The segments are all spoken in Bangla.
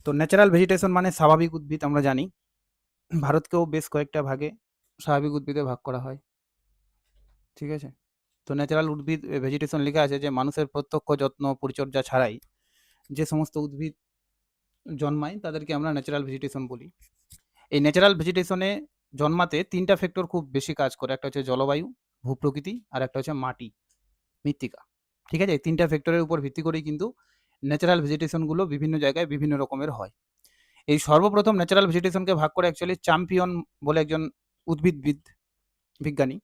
তো ন্যাচারাল ভেজিটেশন মানে স্বাভাবিক উদ্ভিদ আমরা জানি। ভারতকেও বেশ কয়েকটা ভাগে স্বাভাবিক উদ্ভিদে ভাগ করা হয়। ঠিক আছে? তো ন্যাচারাল উদ্ভিদ ভেজিটেশন লেখা আছে যে মানুষের প্রত্যক্ষ যত্ন পরিচর্যা ছাড়াই যে সমস্ত উদ্ভিদ জন্মায় তাদেরকে আমরা ন্যাচারাল ভেজিটেশন বলি। এই ন্যাচারাল ভেজিটেশনে জন্মাতে ৩ টা ফ্যাক্টর খুব বেশি কাজ করে। একটা হচ্ছে জলবায়ু, ভূপ্রকৃতি আর একটা হচ্ছে মাটি, মৃত্তিকা। ঠিক আছে? এই ৩ টা ফ্যাক্টরের উপর ভিত্তি করেই কিন্তু ন্যাচারাল ভেজিটেশন গুলো বিভিন্ন জায়গায় বিভিন্ন রকমের হয়। এই সর্বপ্রথম ন্যাচারাল ভেজিটেশনকে ভাগ করে অ্যাকচুয়ালি চ্যাম্পিয়ন বলে একজন উদ্ভিদবিদ বিজ্ঞানী,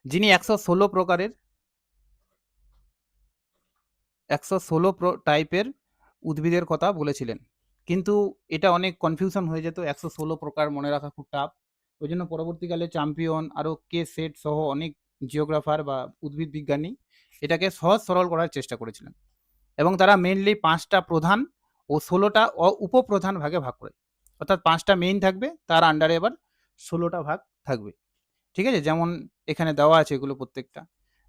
যিনি ১১৬ প্রকারের ১১৬ টাইপের উদ্ভিদের কথা বলেছিলেন। কিন্তু এটা অনেক কনফিউশন হয়ে যেত, ১১৬ প্রকার মনে রাখা খুব টাফ। ওই জন্য পরবর্তীকালে চ্যাম্পিয়ন আরও কে সেট সহ অনেক জিওগ্রাফার বা উদ্ভিদ বিজ্ঞানী এটাকে সহজ সরল করার চেষ্টা করেছিলেন, এবং তারা মেইনলি ৫টা প্রধান ও ১৬টা উপপ্রধান ভাগে ভাগ করে। অর্থাৎ ৫টা মেইন থাকবে, তার আন্ডারে এবার ১৬টা ভাগ থাকবে। ঠিক আছে? যেমন এখানে দেওয়া আছে এগুলো প্রত্যেকটা।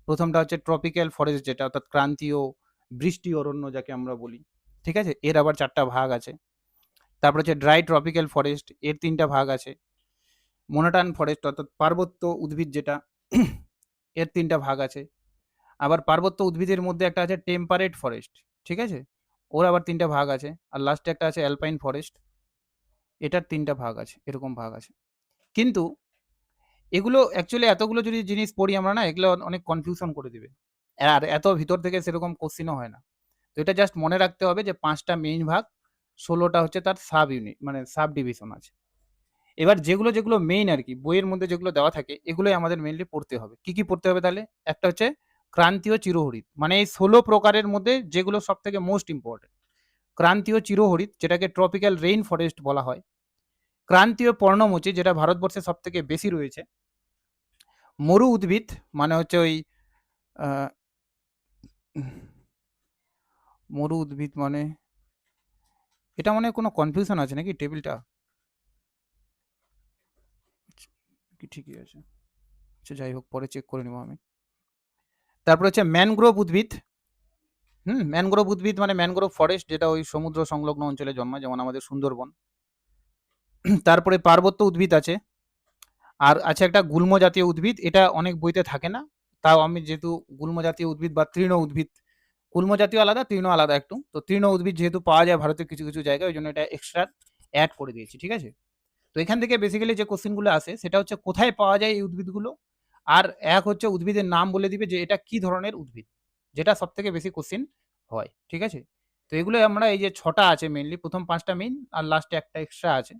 প্রথমটা হচ্ছে ট্রপিক্যাল ফরেস্ট, যেটা অর্থাৎ ক্রান্তীয় বৃষ্টি অরণ্য যাকে আমরা বলি। ঠিক আছে? এর আবার ৪টা ভাগ আছে। তারপর হচ্ছে ড্রাই ট্রপিক্যাল ফরেস্ট, এর ৩টা ভাগ আছে। মোনোটান ফরেস্ট অর্থাৎ পার্বত্য উদ্ভিদ যেটা, এর ৩টা ভাগ আছে। আবার পার্বত্য উদ্ভিদের মধ্যে একটা আছে টেম্পারেট ফরেস্ট। ঠিক আছে? ওর আবার ৩টা ভাগ আছে। আর লাস্টে একটা আছে অ্যালপাইন ফরেস্ট, এটার ৩টা ভাগ আছে। এরকম ভাগ আছে। কিন্তু এগুলো অ্যাকচুয়ালি এতগুলো যদি জিনিস পড়ি আমরা না, এগুলো অনেক কনফিউশন করে দিবে। আর এত ভিতর থেকে সেরকম কোশ্চেনও হয় না। তো এটা জাস্ট মনে রাখতে হবে যে ৫টা মেইন ভাগ, ১৬টা হচ্ছে তার সাব ইউনিট মানে সাব ডিভিশন আছে। এবার যেগুলো মেইন আরকি বইয়ের মধ্যে যেগুলো দেওয়া থাকে এগুলোই আমাদের মেইনলি পড়তে হবে। কি পড়তে হবে তাহলে? একটা হচ্ছে ক্রান্তীয় চিরহরিৎ। মানে এই ১৬ প্রকারের মধ্যে যেগুলো সবথেকে মোস্ট ইম্পোর্টেন্ট। ক্রান্তীয় চিরহরিৎ, যেটাকে ট্রপিক্যাল রেইন ফরেস্ট বলা হয়। ক্রান্তীয় পর্ণমোচী, যেটা ভারতবর্ষে সবথেকে বেশি রয়েছে। মরু উদ্ভিদ মানে হচ্ছে ওই আ মরু উদ্ভিদ মানে এটা মনে হয় কোনো কনফিউশন আছে নাকি টেবিলটা? কি ঠিকই আছে। আচ্ছা যাই হোক, পরে চেক করে নেব আমি। তারপরে হচ্ছে ম্যানগ্রোভ উদ্ভিদ। ম্যানগ্রোভ উদ্ভিদ মানে ম্যানগ্রোভ ফরেস্ট, যেটা ওই সমুদ্র সংলগ্ন অঞ্চলে জন্মায়, যেমন আমাদের সুন্দরবন। তারপরে পার্বত্য উদ্ভিদ আছে। আর আছে একটা গুল্ম জাতীয় উদ্ভিদ, এটা অনেক বইতে থাকে না। তাও আমি যেহেতু গুল্ম জাতীয় উদ্ভিদ বা তৃণ উদ্ভিদ, গুল্ম জাতীয় আলাদা, তৃণ আলাদা একটু। তো তৃণ উদ্ভিদ যেহেতু পাওয়া যায় ভারতের কিছু জায়গায়, ওই জন্য এটা এক্সট্রা অ্যাড করে দিয়েছি। ঠিক আছে? তো এখান থেকে বেসিক্যালি যে কোশ্চেনগুলো আসে সেটা হচ্ছে কোথায় পাওয়া যায় এই উদ্ভিদগুলো, আর এক হচ্ছে উদ্ভিদের নাম বলে দিবে যে এটা কি ধরনের উদ্ভিদ, যেটা সবথেকে বেশি কোশ্চেন হয়। ঠিক আছে? তো এগুলো আমরা এই যে ৬টা আছে মেইনলি, প্রথম ৫টা মেইন আর লাস্টে একটা এক্সট্রা আছে।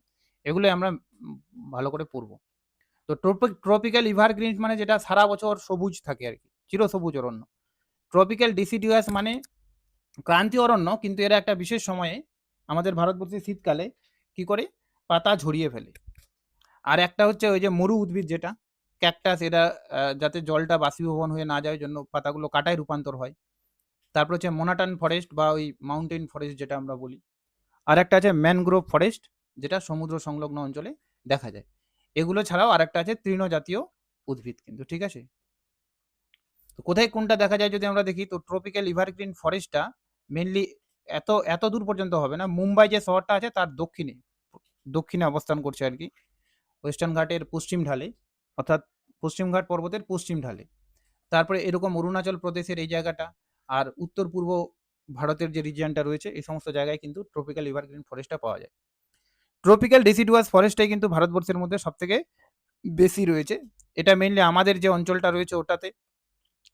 এগুলোই আমরা ভালো করে পড়ব। তো ট্রপিক্যাল এভারগ্রিন মানে যেটা সারা বছর সবুজ থাকে আরকি, চিরসবুজ অরণ্য। ট্রপিক্যাল ডিসিডুয়াস মানে ক্রান্তীয় অরণ্য, কিন্তু এরা একটা বিশেষ সময়ে আমাদের ভারতবর্ষে শীতকালে কি করে? পাতা ঝরিয়ে ফেলে। আর একটা হচ্ছে ওই যে মরু উদ্ভিদ যেটা ক্যাকটাস, এরা যাতে জলটা বাষ্পীভবন হয়ে না যায়, ওই জন্য পাতাগুলো কাটায় রূপান্তর হয়। তারপর হচ্ছে মোনাটান ফরেস্ট বা ওই মাউন্টেন ফরেস্ট যেটা আমরা বলি। আর একটা আছে ম্যানগ্রোভ ফরেস্ট, যেটা সমুদ্র সংলগ্ন অঞ্চলে দেখা যায়। এগুলো ছাড়াও আরেকটা আছে তৃণ জাতীয় উদ্ভিদ কিন্তু। ঠিক আছে? তো কোথায় কোনটা দেখা যায় যদি আমরা দেখি, তো ট্রপিক্যাল এভারগ্রিন ফরেস্টটা মেইনলি এত দূর পর্যন্ত হবে না। মুম্বাই যে শহরটা আছে তার দক্ষিণে অবস্থান করছে আরকি। ওয়েস্টার্ন ঘাটের পশ্চিম ঢালে, অর্থাৎ পশ্চিম ঘাট পর্বতের পশ্চিম ঢালে। তারপরে এরকম অরুণাচল প্রদেশের এই জায়গাটা, আর উত্তর পূর্ব ভারতের যে রিজিয়নটা রয়েছে এই সমস্ত জায়গায় কিন্তু ট্রপিক্যাল এভারগ্রিন ফরেস্টটা পাওয়া যায়। ট্রপিক্যাল ডিসিডুয়াস ফরেস্টটাই কিন্তু ভারতবর্ষের মধ্যে সবথেকে বেশি রয়েছে। এটা মেইনলি আমাদের যে অঞ্চলটা রয়েছে ওটাতে,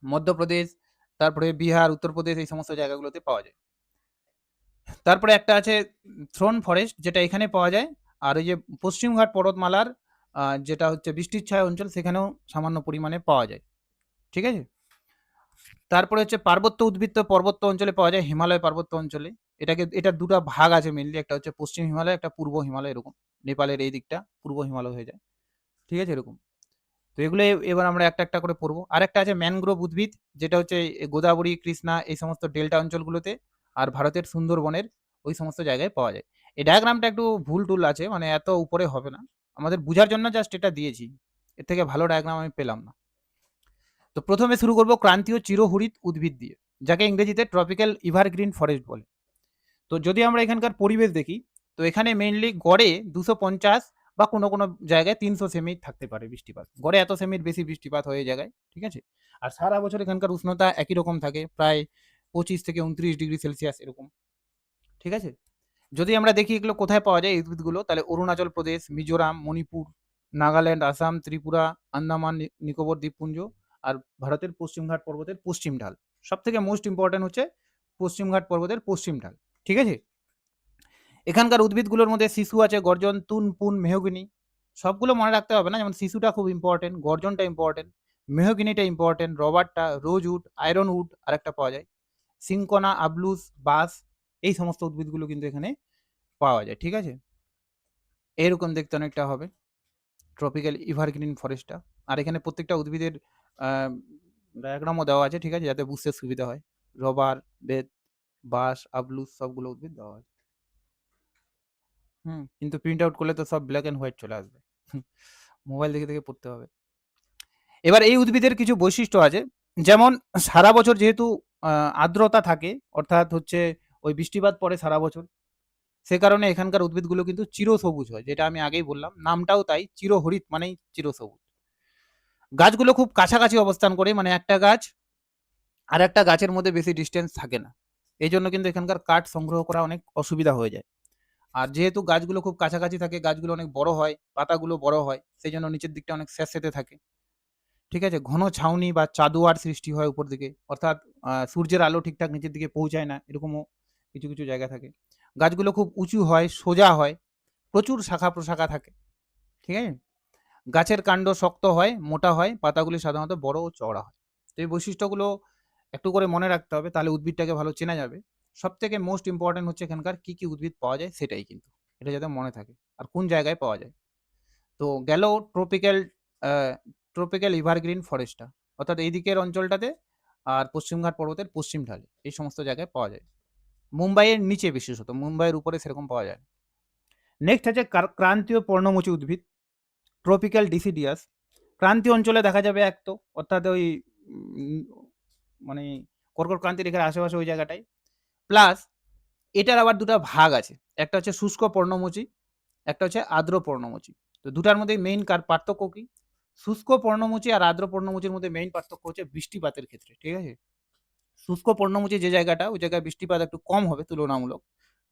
মধ্যপ্রদেশ, তারপরে বিহার, উত্তরপ্রদেশ, এই সমস্ত জায়গাগুলোতে পাওয়া যায়। তারপরে একটা আছে থ্রোন ফরেস্ট, যেটা এখানে পাওয়া যায়। আর এই যে পশ্চিমঘাট পর্বতমালার যেটা হচ্ছে বৃষ্টির ছায়া অঞ্চল, সেখানেও সামান্য পরিমাণে পাওয়া যায়। ঠিক আছে? তারপরে হচ্ছে পার্বত্য উদ্ভিদ, তো পর্বত্য অঞ্চলে পাওয়া যায়, হিমালয় পার্বত্য অঞ্চলে। এটার ২টা ভাগ আছে মেইনলি, একটা হচ্ছে পশ্চিম হিমালয়, একটা পূর্ব হিমালয়, এরকম। নেপালের এই দিকটা পূর্ব হিমালয় হয়ে যায়। ঠিক আছে? এরকম। তো এগুলো এবার আমরা একটা করে পড়বো। আরেকটা আছে ম্যানগ্রোভ উদ্ভিদ, যেটা হচ্ছে গোদাবরী, কৃষ্ণা এই সমস্ত ডেল্টা অঞ্চলগুলোতে, আর ভারতের সুন্দরবনের ওই সমস্ত জায়গায় পাওয়া যায়। এই ডায়াগ্রামটা একটু ভুল-টুল আছে, মানে এত উপরে হবে না। আমাদের বুঝার জন্য জাস্ট এটা দিয়েছি। এর থেকে ভালো ডায়াগ্রাম আমি পেলাম না। তো প্রথমে শুরু করব ক্রান্তীয় চিরহরিৎ উদ্ভিদ দিয়ে, যাকে ইংরেজিতে ট্রপিক্যাল এভারগ্রিন ফরেস্ট বলে। তো যদি আমরা এখানকার পরিবেশ দেখি, তো এখানে মেইনলি গড়ে 250 বা কোনো জায়গায় 300 সেমি থাকতে পারে বৃষ্টিপাত। গড়ে এত সেমির বেশি বৃষ্টিপাত হয় এই জায়গায়, ঠিক আছে? আর সারা বছর এখানকার উষ্ণতা একই রকম থাকে, প্রায় 25 থেকে 29 ডিগ্রি সেলসিয়াস এরকম, ঠিক আছে? যদি আমরা দেখি এগুলো কোথায় পাওয়া যায় এই উদ্ভিদগুলো, তাহলে অরুণাচল প্রদেশ, মিজোরাম, মণিপুর, নাগাল্যান্ড, আসাম, ত্রিপুরা, আন্দামান, নিকোবর দ্বীপপুঞ্জ আর ভারতের পশ্চিমঘাট পর্বতের পশ্চিম ঢাল। সবথেকে মোস্ট ইম্পর্টেন্ট হচ্ছে পশ্চিমঘাট পর্বতের পশ্চিম ঢাল, ঠিক আছে? এখানকার উদ্ভিদগুলোর মধ্যে শিশু আছে, গর্জন, তুন, পুন, মেহগিনি। সবগুলো মনে রাখতে হবে না, যেমন শিশুটা খুব ইম্পর্টেন্ট, গর্জনটা ইম্পর্টেন্ট, মেহগিনিটা ইম্পর্টেন্ট, রবারটা, রোজ উড, আয়রন উড আরেকটা পাওয়া যায়, সিনকোনা, আবলুস, বাঁশ, এই সমস্ত উদ্ভিদগুলো কিন্তু এখানে পাওয়া যায়, ঠিক আছে? এরকম দেখতে অনেকটা হবে ট্রপিক্যাল এভারগ্রিন ফরেস্টটা। আর এখানে প্রত্যেকটা উদ্ভিদের ডায়াগ্রামও দেওয়া আছে, ঠিক আছে, যাতে বুঝতে সুবিধা হয়। রবার, বেত, বাঁশ, আবলুস সবগুলো উদ্ভিদ দেওয়া আছে। কিন্তু প্রিন্ট আউট করলে তো সব ব্ল্যাক অ্যান্ড হোয়াইট চলে আসবে। মোবাইল দেখে দেখে পড়তে হবে। এবার এই উদ্ভিদের কিছু বৈশিষ্ট্য আছে, যেমন সারা বছর যেহেতু আর্দ্রতা থাকে, অর্থাৎ হচ্ছে ওই বৃষ্টিপাত পড়ে সারা বছর, সে কারণে এখানকার উদ্ভিদগুলো কিন্তু চিরসবুজ হয়, যেটা আমি আগেই বললাম, নামটাও তাই, চিরহরিত মানেই চিরসবুজ। গাছগুলো খুব কাছাকাছি অবস্থান করে, মানে একটা গাছ আর একটা গাছের মধ্যে বেশি ডিস্টেন্স থাকে না, এই জন্য কিন্তু এখানকার কাঠ সংগ্রহ করা অনেক অসুবিধা হয়ে যায়। আর যেহেতু গাছগুলো খুব কাছাকাছি থাকে, গাছগুলো অনেক বড় হয়, পাতাগুলো বড় হয়, সেই জন্য নিচের দিকটা অনেক স্যাঁতসেঁতে থাকে, ঠিক আছে? ঘন ছাউনি বা চাদোয়ার সৃষ্টি হয় উপর দিকে, অর্থাৎ সূর্যের আলো ঠিকঠাক নিচের দিকে পৌঁছায় না, এরকমও কিছু কিছু জায়গা থাকে। গাছগুলো খুব উঁচু হয়, সোজা হয়, প্রচুর শাখা প্রশাখা থাকে, ঠিক আছে? গাছের কাণ্ড শক্ত হয়, মোটা হয়, পাতাগুলি সাধারণত বড় ও চওড়া হয়। তো এই বৈশিষ্ট্যগুলো একটু করে মনে রাখতে হবে, তাহলে উদ্ভিদটাকে ভালো চেনা যাবে। সব থেকে মোস্ট ইম্পর্টেন্ট হচ্ছে এখানকার কী কী উদ্ভিদ পাওয়া যায় সেটাই কিন্তু, এটা যাতে মনে থাকে, আর কোন জায়গায় পাওয়া যায়। তো গেল ট্রপিক্যাল ট্রপিক্যাল এভারগ্রিন ফরেস্টটা, অর্থাৎ এই দিকের অঞ্চলটাতে আর পশ্চিমঘাট পর্বতের পশ্চিম ঢালে এই সমস্ত জায়গায় পাওয়া যায়। মুম্বাইয়ের নিচে বিশেষত, মুম্বাইয়ের উপরে সেরকম পাওয়া যায় না। নেক্সট আছে ক্রান্তীয় পর্ণমোচী উদ্ভিদ, ট্রপিক্যাল ডিসিডিয়াস। ক্রান্তীয় অঞ্চলে দেখা যাবে এক তো, অর্থাৎ ওই মানে কর্কট ক্রান্তি রেখার আশেপাশে ওই জায়গাটায়। প্লাস এটার আবার দুটো ভাগ আছে, একটা হচ্ছে শুষ্ক পর্ণমোচী, একটা হচ্ছে আর্দ্র পর্ণমোচী। তো দুটার মধ্যে মেইন পার্থক্য কি? শুষ্ক পর্ণমোচী আর আর্দ্র পর্ণমোচীর মধ্যে মেইন পার্থক্য হচ্ছে বৃষ্টিপাতের ক্ষেত্রে, ঠিক আছে? শুষ্ক পর্ণমোচী যে জায়গাটা, ওই জায়গায় বৃষ্টিপাত একটু কম হবে তুলনামূলক,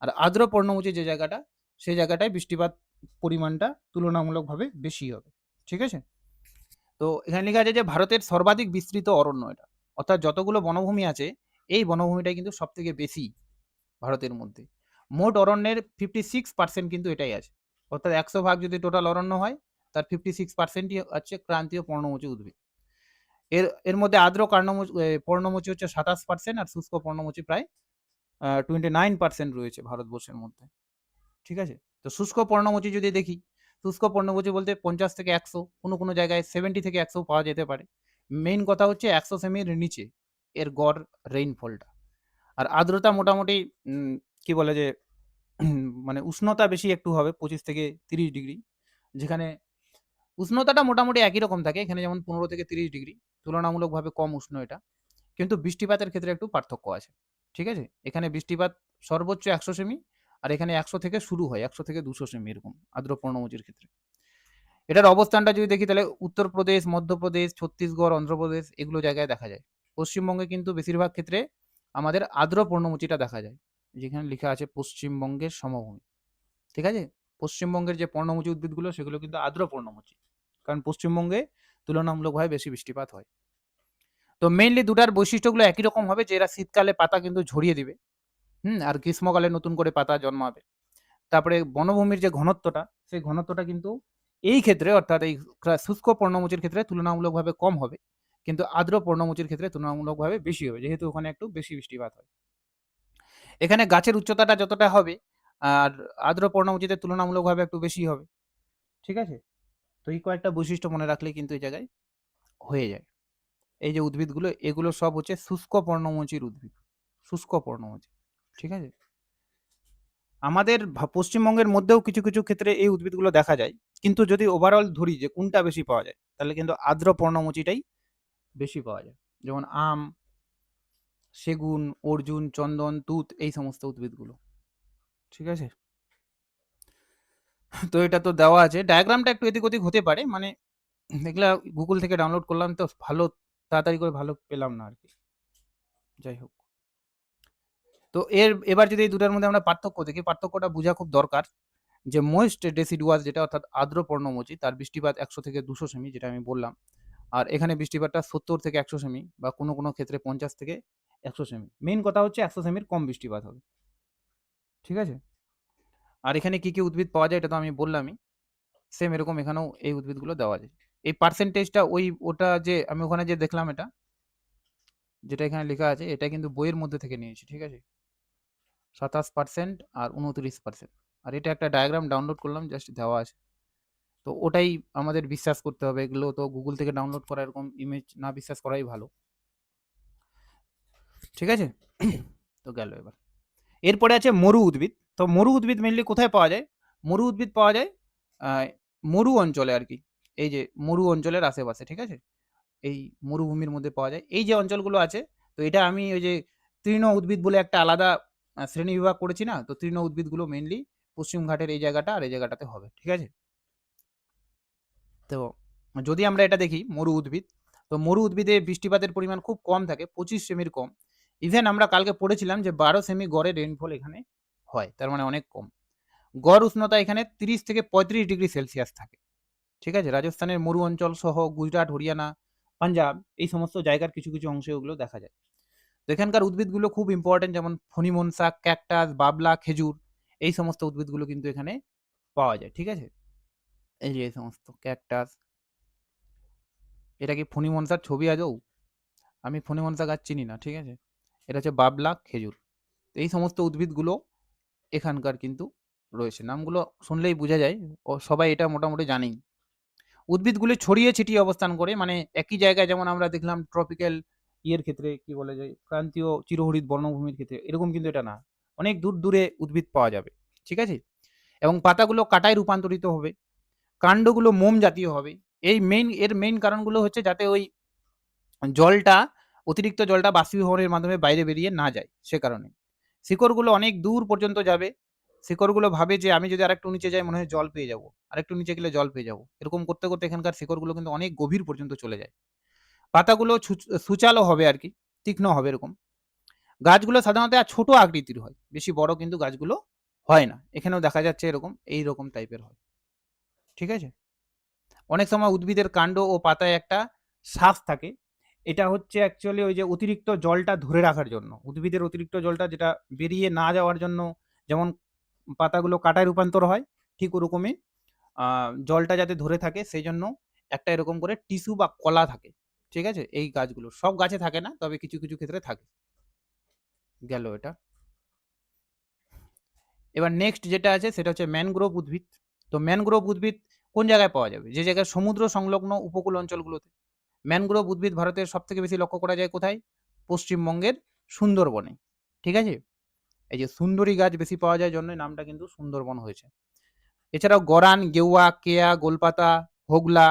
আর আর্দ্র পর্ণমোচী যে জায়গাটা, সেই জায়গাটায় বৃষ্টিপাত পরিমাণটা তুলনামূলকভাবে বেশি হবে, ঠিক আছে? তো এখানে লেখা আছে যে ভারতের সর্বাধিক বিস্তৃত অরণ্য এটা, অর্থাৎ যতগুলো বনভূমি আছে এই বনভূমিটাই কিন্তু সব থেকে বেশি ভারতের মধ্যে। মোট অরণ্যের 56% কিন্তু এটাই আছে, অর্থাৎ 100 ভাগ যদি টোটাল অরণ্য হয়, তার 56%ই হচ্ছে ক্রান্তীয় পর্ণমোচী উদ্ভিদ। এর এর মধ্যে আর্দ্র পর্ণমোচী হচ্ছে 27%, আর শুষ্ক পর্ণমোচী প্রায় 29% রয়েছে ভারতবর্ষের মধ্যে, ঠিক আছে? তো শুষ্ক পর্ণমোচী যদি দেখি, শুষ্ক পর্ণমোচী বলতে 50 থেকে 100, কোনো জায়গায় 70 থেকে 100 পাওয়া যেতে পারে। মেইন কথা হচ্ছে 100 সেমির নিচে এর গড় রেইনফলটা। আর আর্দ্রতা মোটামুটি কি বলে যে মানে উষ্ণতা বেশি একটু হবে, 25 থেকে 30 ডিগ্রি, যেখানে উষ্ণতাটা মোটামুটি একই রকম থাকে, এখানে যেমন 15 থেকে 30 ডিগ্রি, তুলনামূলকভাবে কম উষ্ণ এটা। কিন্তু বৃষ্টিপাতের ক্ষেত্রে একটু পার্থক্য আছে, ঠিক আছে? এখানে বৃষ্টিপাত সর্বোচ্চ 100 সেমি, আর এখানে 100 থেকে শুরু হয়, 100 থেকে 200 সেমি এরকম আর্দ্র পর্ণমোচীর ক্ষেত্রে। এটার অবস্থানটা যদি দেখি, তাহলে উত্তরপ্রদেশ, মধ্যপ্রদেশ, ছত্তিশগড়, অন্ধ্রপ্রদেশ এগুলো জায়গায় দেখা যায়। পশ্চিমবঙ্গে কিন্তু বেশিরভাগ ক্ষেত্রে আমাদের আর্দ্র পর্ণমোচীটা দেখা যায়, যেখানে লেখা আছে পশ্চিমবঙ্গের সমভূমি, ঠিক আছে? পশ্চিমবঙ্গের যে পর্ণমোচী উদ্ভিদগুলো সেগুলো কিন্তু আর্দ্র পর্ণমোচী, কারণ পশ্চিমবঙ্গে তুলনামূলকভাবে বেশি বৃষ্টিপাত হয়। তো মেইনলি দুটার বৈশিষ্ট্যগুলো একই রকম হবে, যে এরা শীতকালে পাতা কিন্তু ঝরিয়ে দিবে, আর গ্রীষ্মকালে নতুন করে পাতা জন্মাবে। তারপরে বনভূমির যে ঘনত্বটা, সেই ঘনত্বটা কিন্তু এই ক্ষেত্রে, অর্থাৎ এই শুষ্ক পর্ণমোচীর ক্ষেত্রে তুলনামূলকভাবে কম হবে, কিন্তু আর্দ্র পর্ণমোচীর ক্ষেত্রে তুলনামূলকভাবে বেশি হবে, যেহেতু ওখানে একটু বেশি বৃষ্টিপাত হয়। এখানে গাছের উচ্চতাটা যতটা হবে, আর আর্দ্র পর্ণমোচীতে তুলনামূলকভাবে একটু বেশি হবে, ঠিক আছে? তো এই কয়েকটা বৈশিষ্ট্য মনে রাখলেই কিন্তু এই জায়গায় হয়ে যায়। এই যে উদ্ভিদগুলো, এগুলো সব হচ্ছে শুষ্ক পর্ণমোচীর উদ্ভিদ, শুষ্ক পর্ণমোচী, ঠিক আছে? আমাদের পশ্চিমবঙ্গের মধ্যেও কিছু কিছু ক্ষেত্রে এই উদ্ভিদগুলো দেখা যায়, কিন্তু যদি ওভারঅল ধরি যে কোনটা বেশি পাওয়া যায়, তাহলে কিন্তু আর্দ্র পর্ণমোচীটাই বেশি পাওয়া যায়, যেমন আম, সেগুন, অর্জুন, চন্দন, তুত এই সমস্ত উদ্ভিদগুলো, ঠিক আছে? তো এটা তো দেওয়া আছে। ডায়াগ্রামটা একটু এদিক ওদিক হতে পারে। মানে এগুলা Google থেকে ডাউনলোড করলাম তো ভালো তাড়াতাড়ি করে ভালো পেলাম না আরকি। যাই হোক। তো এবার যদি এই দুটার মধ্যে আমরা পার্থক্য দেখি, পার্থক্যটা বুঝা খুব দরকার। যে moist deciduous যেটা অর্থাৎ আর্দ্র পর্ণমোচী তার বৃষ্টিপাত ১০০ থেকে ২০০ সেমি যেটা আমি বললাম। আর এখানে বৃষ্টিপাতটা ৭০ থেকে ১০০ সেমি বা কোনো ক্ষেত্রে ৫০ থেকে ১০০ সেমি। মেইন কথা হচ্ছে ১০০ সেমির কম বৃষ্টিপাত হবে। ঠিক আছে? আর এখানে কি উদ্ভিদ পাওয়া যায় এটা তো আমি বললামই। সেম এরকম এখানেও এই উদ্ভিদগুলো দেওয়া যায়। এই পার্সেন্টেজটা ওটা যে আমি ওখানে যে দেখলাম এটা, যেটা এখানে লেখা আছে এটা কিন্তু বইয়ের মধ্যে থেকে নিয়েছি। ঠিক আছে? ২৭% আর ২৯%। আর এটা একটা ডায়াগ্রাম ডাউনলোড করলাম জাস্ট দেওয়া আছে। তো ওটাই আমাদের বিশ্বাস করতে হবে। এগুলো তো Google থেকে ডাউনলোড করা এরকম ইমেজ না বিশ্বাস করাই ভালো। ঠিক আছে? তো গেল এবার। এরপরে আছে মরু উদ্ভিদ। তো মরু উদ্ভিদ মেইনলি কোথায় পাওয়া যায়? মরু উদ্ভিদ পাওয়া যায় আ মরু অঞ্চলে আরকি। এই যে মরু অঞ্চলের আশেপাশে। ঠিক আছে? এই মরুভূমির মধ্যে পাওয়া যায়। এই যে অঞ্চলগুলো আছে, তো এটা আমি ওই যে তৃণ উদ্ভিদ বলে একটা আলাদা শ্রেণীবিভাগ করেছি না? তো তৃণ উদ্ভিদগুলো মেইনলি পশ্চিম ঘাটের এই জায়গাটা আর এই জায়গাটাতে হবে। ঠিক আছে? তো যদি আমরা এটা দেখি মরু উদ্ভিদ, তো মরু উদ্ভিদে বৃষ্টিপাতের পরিমাণ খুব কম থাকে, ২৫ সেমির কম। ইভেন আমরা কালকে পড়েছিলাম যে ১২ সেমি গড়ে রেইনফল এখানে হয়। তার মানে অনেক কম। গড় উষ্ণতা এখানে ৩০ থেকে ৩৫ ডিগ্রি সেলসিয়াস থাকে। ঠিক আছে? রাজস্থানের মরু অঞ্চল সহ গুজরাট, হরিয়ানা, পাঞ্জাব এই সমস্ত জায়গার কিছু অংশে ওগুলো দেখা যায়। তো এখানকার উদ্ভিদগুলো খুব ইম্পোর্টেন্ট যেমন ফণিমনসা, ক্যাকটাস, বাবলা, খেজুর এই সমস্ত উদ্ভিদগুলো কিন্তু এখানে পাওয়া যায়। ঠিক আছে? এই যে এই সমস্ত ক্যাকটাস। এটা কি ফণিমনসার ছবি আদৌ? আমি ফণিমনসা গাছ চিনি না। ঠিক আছে? এটা হচ্ছে বাবলা, খেজুর। এই সমস্ত উদ্ভিদগুলো এখানকার কিন্তু রয়েছে। নামগুলো শুনলেই বোঝা যায় সবাই এটা মোটামুটি জানেই। উদ্ভিদগুলি ছড়িয়ে ছিটিয়ে অবস্থান করে মানে একই জায়গায় যেমন আমরা দেখলাম ট্রপিক্যাল ইয়ের ক্ষেত্রে কি বলে যে ক্রান্তীয় চিরহরিৎ বর্ণভূমির ক্ষেত্রে এরকম কিন্তু এটা না। অনেক দূরে উদ্ভিদ পাওয়া যাবে। ঠিক আছে? এবং পাতাগুলো কাঁটায় রূপান্তরিত হবে। কাণ্ডগুলো মোম জাতীয় হবে। এর মেইন কারণগুলো হচ্ছে যাতে ওই জলটা অতিরিক্ত জলটা বাষ্পীভবনের মাধ্যমে বাইরে বেরিয়ে না যায় সে কারণে। শিকড়গুলো অনেক দূর পর্যন্ত যাবে। শিকড়গুলো ভাবে যে আমি যদি আরেকটু নিচে যাই মনে হয় জল পেয়ে যাবো। আরেকটু নিচে গেলে জল পেয়ে যাবো। এরকম করতে এখানকার শিকড়গুলো কিন্তু অনেক গভীর পর্যন্ত চলে যায়। পাতাগুলো সূচালো হবে আরকি, তীক্ষ্ণ হবে এরকম। গাছগুলো সাধারণত ছোট আকৃতির হয়। বেশি বড় কিন্তু গাছগুলো হয় না। এখানেও দেখা যাচ্ছে এরকম, এইরকম টাইপের হয়। ঠিক আছে? অনেক সময় উদ্ভিদের কাণ্ড ও পাতায় একটা শ্বাস থাকে। এটা হচ্ছে অ্যাকচুয়ালি ওই যে অতিরিক্ত জলটা ধরে রাখার জন্য। উদ্ভিদের অতিরিক্ত জলটা যেটা বেরিয়ে না যাওয়ার জন্য যেমন পাতাগুলো কাঁটায় রূপান্তর হয়, ঠিক ওরকমই আ জলটা যাতে ধরে থাকে সেইজন্য একটা এরকম করে টিস্যু বা কলা থাকে। ঠিক আছে? এই গাছগুলোর। সব গাছে থাকে না, তবে কিছু ক্ষেত্রে থাকে। গেল এটা। এবার নেক্সট যেটা আছে সেটা হচ্ছে ম্যানগ্রোভ উদ্ভিদ। তো ম্যানগ্রোভ উদ্ভিদ কোন জায়গায় পাওয়া যাবে? যে জায়গায় সমুদ্র সংলগ্ন উপকূল অঞ্চলগুলোতে। ম্যানগ্রোভ উদ্ভিদ ভারতের সবথেকে বেশি লক্ষ্য করা যায় কোথায়? পশ্চিমবঙ্গের সুন্দরবনে। ঠিক আছে? এই যে সুন্দরী গাছ বেশি পাওয়া যায় জন্যই নামটা কিন্তু সুন্দরবন হয়েছে। এছাড়াও গরান, গেওয়া, কেয়া, গোলপাতা, হোগলা,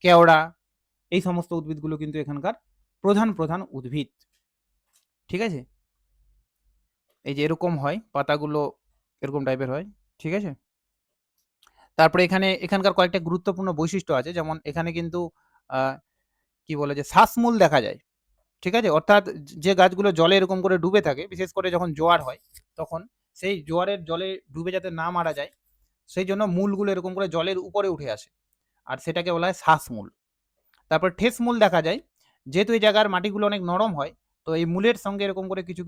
কেওড়া এই সমস্ত উদ্ভিদগুলো কিন্তু এখানকার প্রধান উদ্ভিদ। ঠিক আছে? এই যে এরকম হয়, পাতাগুলো এরকম টাইপের হয়। ঠিক আছে? তারপরে এখানকার কয়েকটা গুরুত্বপূর্ণ বৈশিষ্ট্য আছে। যেমন এখানে কিন্তু আ কি বলে যে শ্বাসমূল দেখা যায়। ঠিক আছে? অর্থাৎ যে গাছগুলো জলে এরকম করে ডুবে থাকে, বিশেষ করে যখন জোয়ার হয়, তখন সেই জোয়ারের জলে ডুবে যাতে না মারা যায়, সেইজন্য মূলগুলো এরকম করে জলের উপরে উঠে আসে। আর সেটাকে বলা হয় শ্বাসমূল। তারপর ঠেস মূল দেখা যায়। যেহেতু এই জায়গার মাটিগুলো অনেক নরম হয়, তো এই মূলের সঙ্গে এরকম করে কিছু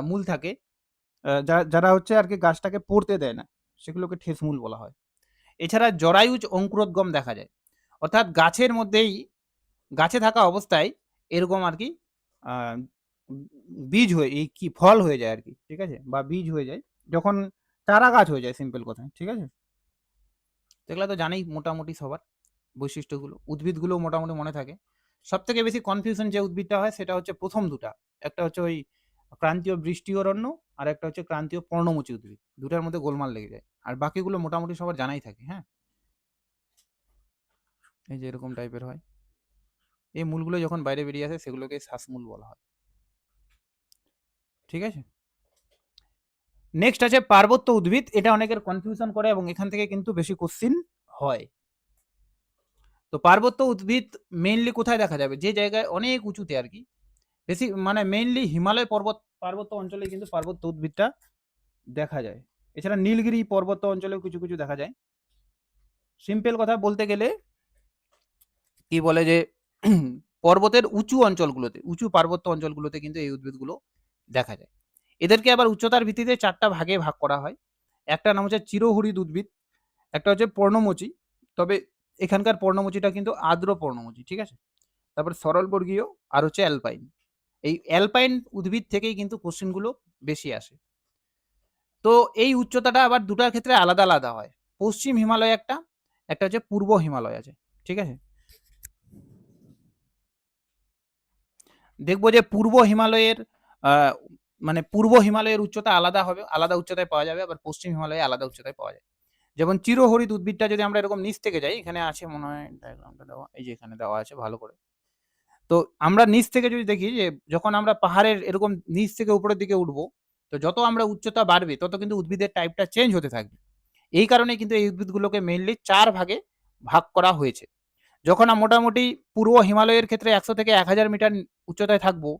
মূল থাকে, যারা হচ্ছে আরকি গাছটাকে পড়তে দেয় না। সেগুলোকে ঠেস মূল বলা হয়। এছাড়া জরায়ুজ অঙ্কুরোদ্গম দেখা যায়। অর্থাৎ গাছে থাকা অবস্থায় এরকম আরকি আ বীজ হয়ে এই কি ফল হয়ে যায় আরকি। ঠিক আছে? বা বীজ হয়ে যায়। যখন চারা গাছ হয়ে যায় সিম্পল কথায়। ঠিক আছে? তো এগুলা তো জানেই মোটামুটি সবার বৈশিষ্ট্যগুলো। উদ্ভিদগুলোও মোটামুটি মনে থাকে। সবথেকে বেশি কনফিউশন যে উদ্ভিদটা হয় সেটা হচ্ছে ১ম ২ টা। একটা হচ্ছে ওই ক্রান্তীয় বৃষ্টি অরণ্য, আরেকটা হচ্ছে ক্রান্তীয় পর্ণমোচী উদ্ভিদ। ২ টার মধ্যে গোলমাল লেগে যায়। আর বাকিগুলো মোটামুটি সবার জানাই থাকে, হ্যাঁ? এই যে এরকম টাইপের হয়। এই মূলগুলো যখন বাইরে বেরিয়ে আসে সেগুলোকে শ্বাসমূল বলা হয়। ঠিক আছে? নেক্সট আছে পার্বত্য উদ্ভিদ। এটা অনেকের কনফিউশন করে এবং এখান থেকে কিন্তু বেশি কোশ্চিন হয়। তো পার্বত্য উদ্ভিদ মেইনলি কোথায় দেখা যাবে? যে জায়গায় অনেক উঁচুতে আর কি, বেশি মানে মেইনলি হিমালয় পার্বত্য অঞ্চলে কিন্তু পার্বত্য উদ্ভিদটা দেখা যায়। এছাড়া নীলগিরি পর্বত অঞ্চলেও কিছু কিছু দেখা যায়। সিম্পল কথা বলতে গেলে কি বলে যে পর্বতের উঁচু অঞ্চলগুলোতে, উঁচু পার্বত্য অঞ্চলগুলোতে কিন্তু এই উদ্ভিদগুলো দেখা যায়। এদেরকে আবার উচ্চতার ভিত্তিতে ৪ টা ভাগে ভাগ করা হয়। একটা নাম হচ্ছে চিরহরিৎ উদ্ভিদ, একটা হচ্ছে পর্ণমোচী, তবে এখানকার পর্ণমোচীটা কিন্তু আর্দ্র পর্ণমোচী, ঠিক আছে? তারপরে সরলবর্গীয় আর হচ্ছে অ্যালপাইন। এই অ্যালপাইন উদ্ভিদ থেকেই কিন্তু কোশ্চেনগুলো বেশি আসে। তো এই উচ্চতাটা আবার দুটার ক্ষেত্রে আলাদা আলাদা হয়। পশ্চিম হিমালয় একটা, একটা হচ্ছে পূর্ব হিমালয় আছে, ঠিক আছে? দেখবো যে পূর্ব হিমালয়ের মানে পূর্ব হিমালয়ের উচ্চতা আলাদা হবে, আলাদা উচ্চতায় পাওয়া যাবে, আবার পশ্চিম হিমালয়ে আলাদা উচ্চতায় পাওয়া যায়। যেমন চিরহরিৎ উদ্ভিদটা যদি আমরা এরকম নিচ থেকে যাই, এখানে আছে মনে হয় ডায়াগ্রামটা দেওয়া, এই যে এখানে দেওয়া আছে ভালো করে। তো আমরা নিচ থেকে যদি দেখি যে যখন আমরা পাহাড়ের এরকম নিচ থেকে উপরের দিকে উঠবো, তো যত আমরা উচ্চতা বাড়বে তত কিন্তু উদ্ভিদের টাইপটা চেঞ্জ হতে থাকবে। এই কারণে কিন্তু এই উদ্ভিদগুলোকে মেইনলি ৪ ভাগে ভাগ করা হয়েছে। যখন মোটামুটি পূর্ব হিমালয়ের ক্ষেত্রে ১০০ থেকে ১০০০ মিটার উচ্চতায় থাকবো,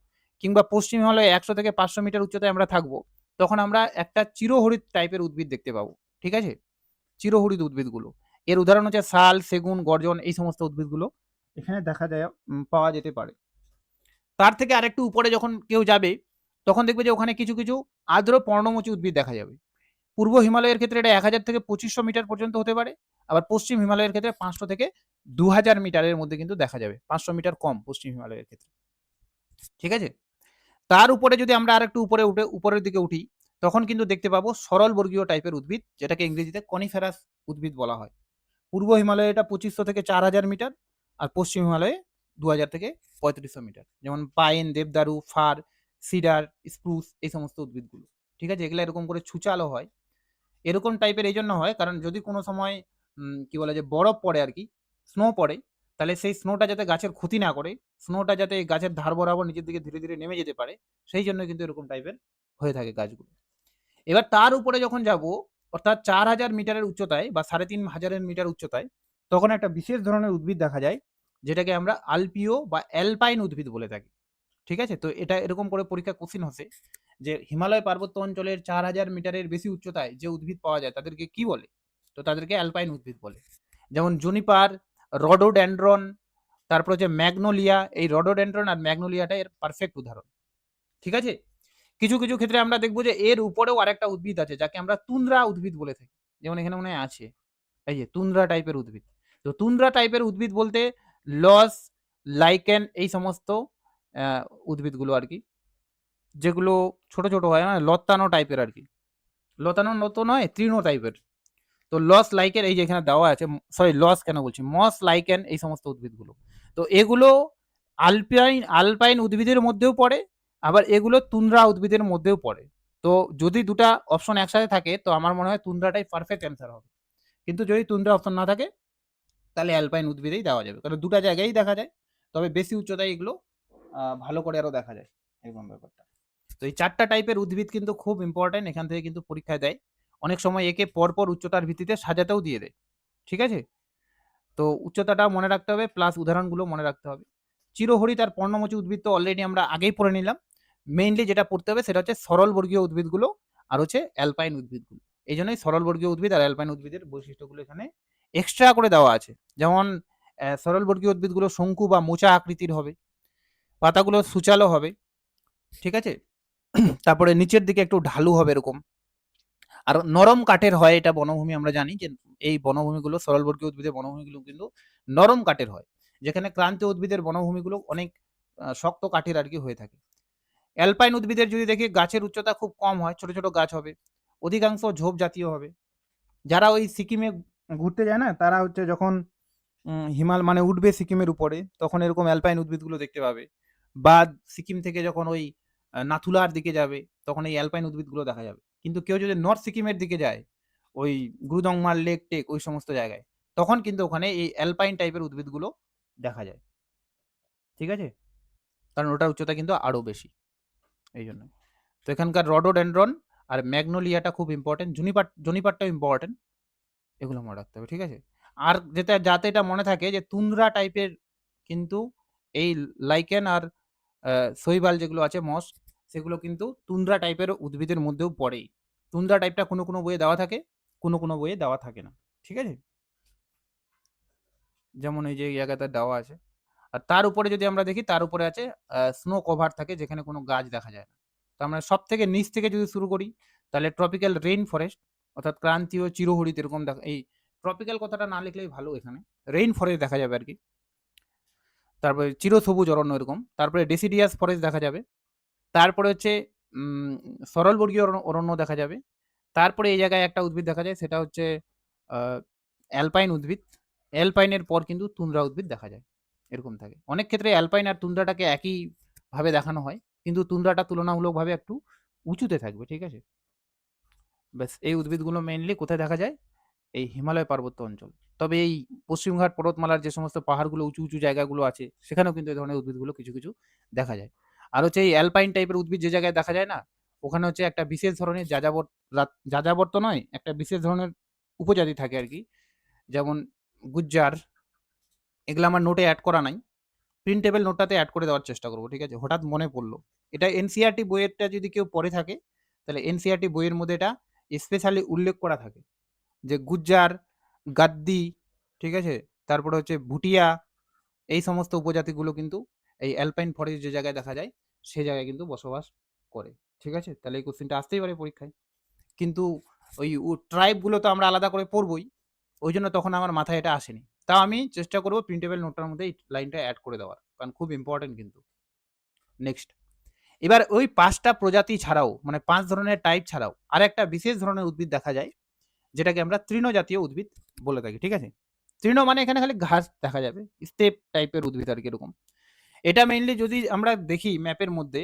কিংবা পশ্চিম হিমালয়ে ১০০ থেকে ৫০০ মিটার উচ্চতায় আমরা থাকবো, তখন আমরা একটা চিরহরিৎ টাইপের উদ্ভিদ দেখতে পাবো, ঠিক আছে? চিরহরিৎ উদ্ভিদগুলো। এর উদাহরণ হচ্ছে শাল, সেগুন, গর্জন, এই সমস্ত উদ্ভিদগুলো এখানে দেখা যায়, পাওয়া যেতে পারে। তার থেকে আরেকটু উপরে যখন কেউ যাবে, তখন দেখবে যে ওখানে কিছু কিছু আর্দ্র পর্ণমোচী উদ্ভিদ দেখা যাবে। পূর্ব হিমালয়ের ক্ষেত্রে এটা ১০০০ থেকে ২৫০০ মিটার পর্যন্ত হতে পারে। আবার পশ্চিম হিমালয়ের ক্ষেত্রে ৫০০ থেকে ২০০০ মিটারের মধ্যে কিন্তু দেখা যাবে। ৫০০ মিটার কম পশ্চিম হিমালয়ের ক্ষেত্রে। ঠিক আছে? তার উপরে যদি আমরা আরেকটু উপরের দিকে উঠি, তখন কিন্তু দেখতে পাবো সরলবর্গীয় টাইপের উদ্ভিদ, যেটাকে ইংরেজিতে কনিফেরাস উদ্ভিদ বলা হয়। পূর্ব হিমালয়ে এটা ২৫০০ থেকে ৪০০০ মিটার, আর পশ্চিম হিমালয়ে ২০০০ থেকে ৩৫০০ মিটার। যেমন পাইন, দেবদারু, ফার, সিডার, স্প্রুস, এই সমস্ত উদ্ভিদগুলো। ঠিক আছে? এগুলো এরকম করে ছুচালো হয়। এরকম টাইপের এই জন্য হয় কারণ যদি কোনো সময় কি বলে যে বরফ পড়ে আর কি, স্নো পড়ে, তাহলে সেই স্নোটা যাতে গাছের ক্ষতি না করে, স্নোটা যাতে গাছের ধার বরাবর নিচের দিকে ধীরে ধীরে নেমে যেতে পারে, সেই জন্য কিন্তু এরকম টাইপের হয়ে থাকে গাছগুলো। এবার তার উপরে যখন যাব, অর্থাৎ ৪০০০ মিটারের উচ্চতায় বা ৩৫০০ মিটার উচ্চতায়, তখন একটা বিশেষ ধরনের উদ্ভিদ দেখা যায়, যেটাকে আমরা আলপিও বা অ্যালপাইন উদ্ভিদ বলে থাকি। ঠিক আছে? তো এটা এরকম করে পরীক্ষা কোশ্চেন হচ্ছে যে হিমালয় পার্বত্য অঞ্চলের ৪০০০ মিটারের বেশি উচ্চতায় যে উদ্ভিদ পাওয়া যায় তাদেরকে কি বলে? তো তাদেরকে অ্যালপাইন উদ্ভিদ বলে। যেমন জুনিপার, রডোডেনড্রন, তারপর হচ্ছে ম্যাগনোলিয়া। এই রডোডেনড্রন আর ম্যাগনোলিয়াটা এর পারফেক্ট উদাহরণ। ঠিক আছে? কিছু কিছু ক্ষেত্রে আমরা দেখব যে এর উপরেও আরেকটা উদ্ভিদ আছে যাকে আমরা তুন্দ্রা উদ্ভিদ বলে থাকি। যেমন এখানে মনে হয় আছে। এই যে তুন্দ্রা টাইপের উদ্ভিদ। তো তুন্দ্রা টাইপের উদ্ভিদ বলতে লস, লাইকেন, এই সমস্ত আ উদ্ভিদগুলো আরকি। যেগুলো ছোট, ছোট হয় না? লতানো টাইপের আরকি। লতানো নত নয়, তৃণ টাইপের। তো লস লাইকেন এই যে এখানে দেওয়া আছে, সরি লস কেন বলছি? মস, লাইকেন, এই সমস্ত উদ্ভিদগুলো। তো এগুলো আলপাইন উদ্ভিদের মধ্যেও পড়ে, আবার এগুলো তুন্দ্রা উদ্ভিদের মধ্যেও পড়ে। তো যদি ২ টা অপশন একসাথে থাকে তো আমার মনে হয় তুন্দ্রাটাই পারফেক্ট অ্যান্সার হবে। কিন্তু যদি তুন্দ্রা অপশন না থাকে, তাহলে অ্যালপাইন উদ্ভিদেই দেওয়া যাবে। কারণ ২ টা জায়গায়ই দেখা যায়। তবে বেশি উচ্চতায় এগুলো ভালো করে আরো দেখা যায়। এরকম ব্যাপারটা। তো এই ৪ টা টাইপের উদ্ভিদ কিন্তু খুব ইম্পোর্টেন্ট, এখান থেকে কিন্তু পরীক্ষায় দেয়। অনেক সময় একে পরপর উচ্চতার ভিত্তিতে সাজাতেও দিয়ে দেয়। ঠিক আছে? তো উচ্চতাটাও মনে রাখতে হবে, প্লাস উদাহরণগুলো মনে রাখতে হবে। চিরহরিৎ আর পর্ণমোচী উদ্ভিদ তো অলরেডি আমরা আগেই পড়ে নিলাম। মেইনলি যেটা পড়তে হবে সেটা হচ্ছে সরলবর্গীয় উদ্ভিদগুলো আর হচ্ছে অ্যালপাইন উদ্ভিদগুলো। এইজন্যই সরলবর্গীয় উদ্ভিদ আর অ্যালপাইন উদ্ভিদের বৈশিষ্ট্যগুলো এখানে এক্সট্রা করে দেওয়া আছে। যেমন সরলবর্গীয় উদ্ভিদগুলো শঙ্কু বা মোচা আকৃতির হবে। পাতাগুলো সূচালো হবে। ঠিক আছে? তারপরে নিচের দিকে একটু ঢালু হবে এরকম। আর নরম কাঠের হয় এটা বনভূমি, আমরা জানি যে এই বনভূমিগুলো সরলবর্গীয় উদ্ভিদের বনভূমিগুলো কিন্তু নরম কাঠের হয়। যেখানে ক্রান্তীয় উদ্ভিদের বনভূমিগুলো অনেক শক্ত কাঠের আরকি হয়ে থাকে। অ্যালপাইন উদ্ভিদের যদি দেখি গাছের উচ্চতা খুব কম হয়, ছোট, ছোট গাছ হবে। অধিকাংশ ঝোপ জাতীয় হবে। যারা ওই সিকিমে ঘুরতে যায় না, তারা হচ্ছে যখন মানে উঠবে সিকিমের উপরে, তখন এরকম অ্যালপাইন উদ্ভিদগুলো দেখতে পাবে। বা সিকিম থেকে যখন ওই নাথুলার দিকে যাবে, তখন এই অ্যালপাইন উদ্ভিদগুলো দেখা যাবে। কিন্তু কেউ যদি নর্থ সিকিমের দিকে যায়, ওই গুরুদংমার লেক টেক ওই সমস্ত জায়গায়, তখন কিন্তু ওখানে এই অ্যালপাইন টাইপের উদ্ভিদগুলো দেখা যায়। ঠিক আছে? কারণ ওটার উচ্চতা কিন্তু আরো বেশি। এইজন্য। তো এখানকার রডোডেনড্রন আর ম্যাগনোলিয়াটা খুব ইম্পর্টেন্ট, জুনিপারটাও ইম্পর্টেন্ট, এগুলো মনে রাখতে হবে, ঠিক আছে? আর যাতে এটা মনে থাকে যে তুন্দ্রা টাইপের কিন্তু এই লাইকেন আর শৈবাল যেগুলো আছে মস, সেগুলো কিন্তু তুন্দ্রা টাইপের উদ্ভিদের মধ্যেও পড়েই। তুন্দ্রা টাইপটা কোনো বইয়ে দেওয়া থাকে, কোনো বইয়ে দেওয়া থাকে না, ঠিক আছে? যেমন এই যে এই জায়গাতে দেওয়া আছে। আর তার উপরে যদি আমরা দেখি, তার উপরে আছে স্নো কভার থাকে, যেখানে কোনো গাছ দেখা যায় না। তো আমরা সব থেকে নিচ থেকে যদি শুরু করি, তাহলে ট্রপিক্যাল রেইন ফরেস্ট, অর্থাৎ ক্রান্তীয় চিরহরিৎ এরকম এই ট্রপিক্যাল কথাটা না লিখলেই ভালো, এখানে রেইন ফরেস্ট দেখা যাবে আর কি। তারপরে চিরসবুজ অরণ্য এরকম, তারপরে ডেসিডিয়াস ফরেস্ট দেখা যাবে, তারপরে হচ্ছে সরলবর্গীয় অরণ্য দেখা যাবে, তারপরে এই জায়গায় একটা উদ্ভিদ দেখা যায়, সেটা হচ্ছে অ্যালপাইন উদ্ভিদ। অ্যালপাইনের পর কিন্তু তুন্দ্রা উদ্ভিদ দেখা যায়, এরকম থাকে। অনেক ক্ষেত্রে অ্যালপাইন আর তুন্দ্রাটাকে একইভাবে দেখানো হয়, কিন্তু তুন্দ্রাটা তুলনামূলকভাবে একটু উঁচুতে থাকবে, ঠিক আছে? ব্যাস, এই উদ্ভিদগুলো মেইনলি কোথায় দেখা যায়? এই হিমালয় পার্বত্য অঞ্চল। তবে এই পশ্চিমঘাট পর্বতমালার যে সমস্ত পাহাড়গুলো, উঁচু জায়গাগুলো আছে, সেখানেও কিন্তু এই ধরনের উদ্ভিদগুলো কিছু দেখা যায়। আর হচ্ছে এই অ্যালপাইন টাইপের উদ্ভিদ যে জায়গায় দেখা যায় না, ওখানে হচ্ছে একটা বিশেষ ধরনের যাযাবর তো নয়, একটা বিশেষ ধরনের উপজাতি থাকে আর কি। যেমন গুজ্জার, এগুলো আমার নোটে অ্যাড করা নাই। প্রিন্টেবল নোটটাতে অ্যাড করে দেওয়ার চেষ্টা করব, ঠিক আছে? হঠাৎ মনে পড়লো। এটা এনসিইআরটি বইয়েরটা যদি কেউ পড়ে থাকে, তাহলে এনসিইআরটি বইয়ের মধ্যে এটা স্পেশালি উল্লেখ করা থাকে যে গুজ্জার, গাদ্দি, ঠিক আছে? তারপরে হচ্ছে ভুটিয়া, এই সমস্ত উপজাতিগুলো কিন্তু এই অ্যালপাইন ফরেস্ট যে জায়গায় দেখা যায়, সে জায়গায় কিন্তু বসবাস করে, ঠিক আছে? তাহলে এই কোশ্চেনটা আসতেই পারে পরীক্ষায়। কিন্তু ওই ট্রাইবগুলো তো আমরা আলাদা করে পড়বই, ওই জন্য তখন আমার মাথায় এটা আসেনি। তাও আমি চেষ্টা করব প্রিন্টেবল নোটটার মধ্যে এই লাইনটা অ্যাড করে দেওয়ার, কারণ খুব ইম্পর্টেন্ট কিন্তু। নেক্সট, এবার ওই 5টা প্রজাতি ছাড়াও, মানে 5 ধরনের টাইপ ছাড়াও আরেকটা বিশেষ ধরনের উদ্ভিদ দেখা যায়, যেটাকে আমরা তৃণজাতীয় উদ্ভিদ বলে থাকি, ঠিক আছে? তৃণ মানে এখানে খালি ঘাস দেখা যাবে, স্টেপ টাইপের উদ্ভিদ আর কি এরকম। এটা মেইনলি যদি আমরা দেখি ম্যাপের মধ্যে,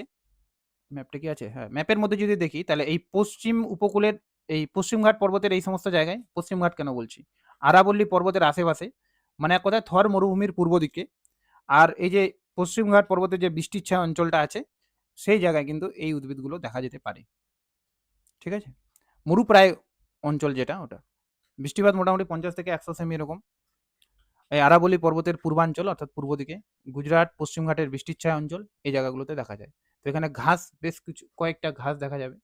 ম্যাপটা কি আছে? হ্যাঁ, ম্যাপের মধ্যে যদি দেখি, তাহলে এই পশ্চিম উপকূলের এই পশ্চিমঘাট পর্বতের এই সমস্ত জায়গায়, পশ্চিমঘাট কেন বলছি, আরাবল্লী পর্বতের আশেপাশে, মানে এক কথায় থর মরুভূমির পূর্ব দিকে, আর এই যে পশ্চিমঘাট পর্বতের যে বৃষ্টির ছায়া অঞ্চলটা আছে, সেই জায়গায় কিন্তু এই উদ্ভিদগুলো দেখা যেতে পারে, ঠিক আছে? মরুপ্রায় অঞ্চল যেটা, ওটা বৃষ্টিপাত মোটামুটি 50 থেকে 100 সেমি এরকম। এই আরাবল্লী পর্বতের পূর্বাঞ্চল, অর্থাৎ পূর্ব দিকে, গুজরাট পশ্চিমঘাটের বৃষ্টির ছায়া অঞ্চল, এই জায়গাগুলোতে দেখা যায়। তো এখানে ঘাস, বেশ কিছু কয়েকটা ঘাস দেখা যাবে,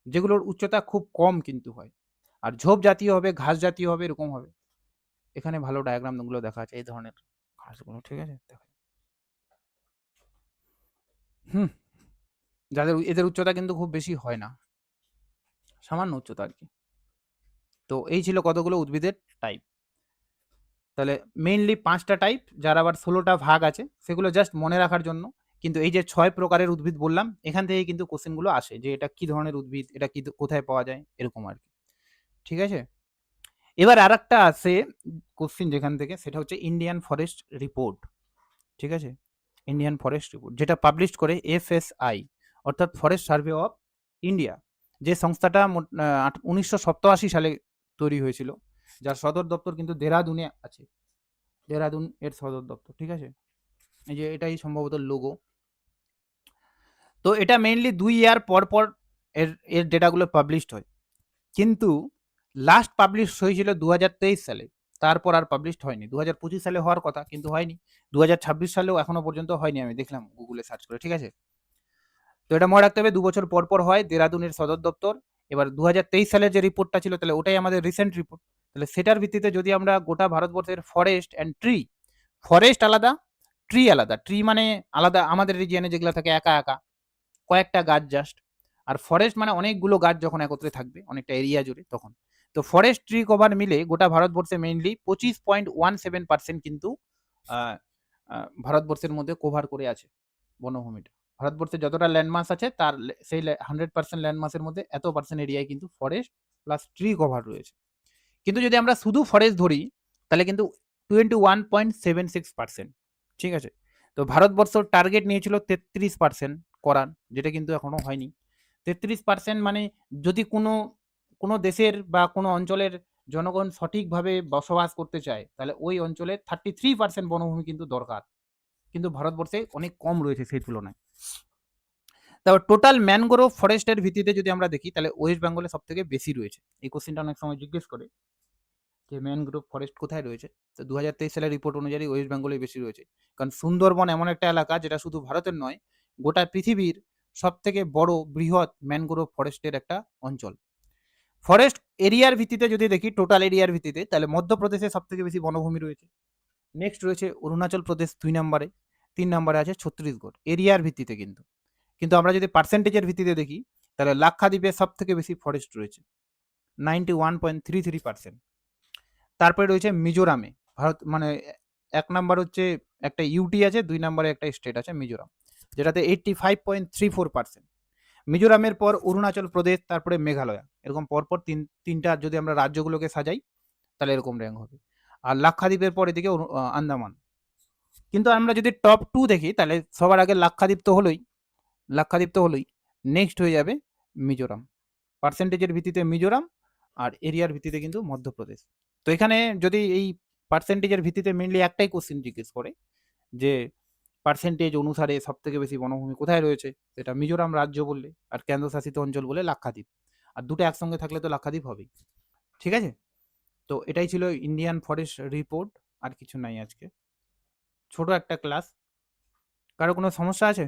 যেগুলোর উচ্চতা খুব কম কিন্তু হয়, আর ঝোপ জাতীয় হবে, ঘাস জাতীয় হবে, এরকম হবে। এখানে ভালো ডায়াগ্রামগুলো দেখা আছে এই ধরনের ঘাসগুলো, ঠিক আছে? হুম, এদের উচ্চতা কিন্তু খুব বেশি হয় না, সামান্য উচ্চতা আর কি। তো এই ছিল কতগুলো উদ্ভিদের টাইপ। তাহলে মেইনলি 5টা টাইপ, যার আবার 16টা ভাগ আছে, সেগুলো জাস্ট মনে রাখার জন্য। কিন্তু এই যে 6 প্রকারের উদ্ভিদ বললাম, এখান থেকে কিন্তু কোশ্চেনগুলো আসে যে এটা কি ধরনের উদ্ভিদ, এটা কি কোথায় পাওয়া যায়, এরকম আর কি, ঠিক আছে? এবার আরেকটা আছে কোশ্চেন যেখান থেকে, সেটা হচ্ছে ইন্ডিয়ান ফরেস্ট রিপোর্ট, ঠিক আছে? ইন্ডিয়ান ফরেস্ট রিপোর্ট, যেটা পাবলিশ করে এফএসআই, অর্থাৎ ফরেস্ট সার্ভে অফ ইন্ডিয়া, যে সংস্থাটা 1987 সালে তৈরি হয়েছিল, যার সদর দপ্তর কিন্তু দেরাদুনে আছে। দেরাদুন এর সদর দপ্তর, ঠিক আছে? এই যে এটাই সম্ভবত লোগো। তো এটা মেইনলি 2 ইয়ার পর এর ডেটাগুলো পাবলিশড হয়, কিন্তু লাস্ট পাবলিশ হয়েছিল 2023 সালে, তারপর আর পাবলিশড হয়নি। 2025 সালে হওয়ার কথা, কিন্তু হয়নি। 2026 সালেও এখনো পর্যন্ত হয়নি, আমি দেখলাম গুগলে সার্চ করে, ঠিক আছে? তো এটা মনে রাখতে হবে, 2 বছর পর হয় দেরাদুনের সদর দপ্তর। এবার 2023 সালের যে রিপোর্টটা ছিল, তাহলে ওটাই আমাদের রিসেন্ট রিপোর্ট। তাহলে সেটার ভিত্তিতে যদি আমরা গোটা ভারতবর্ষের ফরেস্ট অ্যান্ড ট্রি, ফরেস্ট আলাদা, ট্রি আলাদা, ট্রি মানে আলাদা আমাদের রিজিয়নে যেগুলো থাকে একা একা কয়েকটা গাছ জাস্ট, আর ফরেস্ট মানে অনেকগুলো গাছ যখন একত্রে থাকবে অনেকটা এরিয়া জুড়ে, তখন। তো ফরেস্ট ট্রি কভার মিলে গোটা ভারতবর্ষে মেইনলি 25.17% কিন্তু ভারতবর্ষের মধ্যে কভার করে আছে বনভূমিটা। ভারতবর্ষে যতটা ল্যান্ডমাস আছে, তার সেই 100% ল্যান্ডমাসের মধ্যে এত পার্সেন্ট এরিয়ায় কিন্তু ফরেস্ট প্লাস ট্রি কভার রয়েছে। কিন্তু যদি আমরা শুধু ফরেস্ট ধরি, তাহলে কিন্তু 21.76%, ঠিক আছে? তো ভারতবর্ষ টার্গেট নিয়েছিল 33% করার, যেটা কিন্তু এখনো হয়নি। 33% মানে যদি কোনো দেশের বা কোনো অঞ্চলের জনগণ সঠিকভাবে বসবাস করতে চায়, তাহলে ওই অঞ্চলে 33% বনভূমি কিন্তু দরকার, কিন্তু ভারতবর্ষে অনেক কম রয়েছে সেই তুলনায়। তারপর টোটাল ম্যানগ্রোভ ফরেস্টের ভিত্তিতে যদি আমরা দেখি তাহলে ওয়েস্ট বেঙ্গলে সব থেকে বেশি রয়েছে। এই কোশ্চেনটা অনেক সময় জিজ্ঞেস করে যে ম্যানগ্রোভ ফরেস্ট কোথায় রয়েছে। তো 2023 সালের রিপোর্ট অনুযায়ী ওয়েস্ট বেঙ্গলে বেশি রয়েছে। কারণ সুন্দরবন এমন একটা এলাকা যেটা শুধু ভারতের নয়, গোটা পৃথিবীর সবথেকে বড় বৃহৎ ম্যানগ্রোভ ফরেস্টের একটা অঞ্চল। ফরেস্ট এরিয়ার ভিত্তিতে যদি দেখি, টোটাল এরিয়ার ভিত্তিতে, তাহলে মধ্যপ্রদেশে সবথেকে বেশি বনভূমি রয়েছে। নেক্সট রয়েছে অরুণাচল প্রদেশ 2 নম্বরে, 3 নম্বরে আছে ছত্তিশগড়, এরিয়ার ভিত্তিতে কিন্তু। কিন্তু আমরা যদি পার্সেন্টেজের ভিত্তিতে দেখি তাহলে লাক্ষাদ্বীপে সবথেকে বেশি ফরেস্ট রয়েছে, 91.33%। তারপরে রয়েছে মিজোরামে, ভারত মানে 1 নাম্বার হচ্ছে একটা ইউটি আছে, 2 নম্বরে একটা স্টেট আছে মিজোরাম, যেটাতে 85.34%। মিজোরামের পর অরুণাচল প্রদেশ, তারপরে মেঘালয়, এরকম পরপর তিনটা যদি আমরা রাজ্যগুলোকে সাজাই তাহলে এরকম র্যাঙ্ক হবে। আর লাক্ষাদ্বীপের পর এদিকে আন্দামান। কিন্তু আমরা যদি টপ 2 দেখি তাহলে সবার আগে লাক্ষাদ্বীপ তো হলোই, নেক্সট হয়ে যাবে মিজোরাম। পার্সেন্টেজের ভিত্তিতে মিজোরাম, আর এরিয়ার ভিত্তিতে কিন্তু মধ্যপ্রদেশ। তো এখানে যদি এই পার্সেন্টেজের ভিত্তিতে মেনলি একটাই কোশ্চেন জিজ্ঞেস করে যে পার্সেন্টেজ অনুসারে সবথেকে বেশি বনভূমি কোথায় রয়েছে, সেটা মিজোরাম রাজ্য বললে, আর কেন্দ্রশাসিত অঞ্চল বলে লাক্ষাদ্বীপ। আর দুটো একসঙ্গে থাকলে তো লাক্ষাদ্বীপ হবেই। ঠিক আছে, তো এটাই ছিল ইন্ডিয়ান ফরেস্ট রিপোর্ট, আর কিছু নাই আজকে, ছোট একটা ক্লাস। কারো কোনো সমস্যা আছে?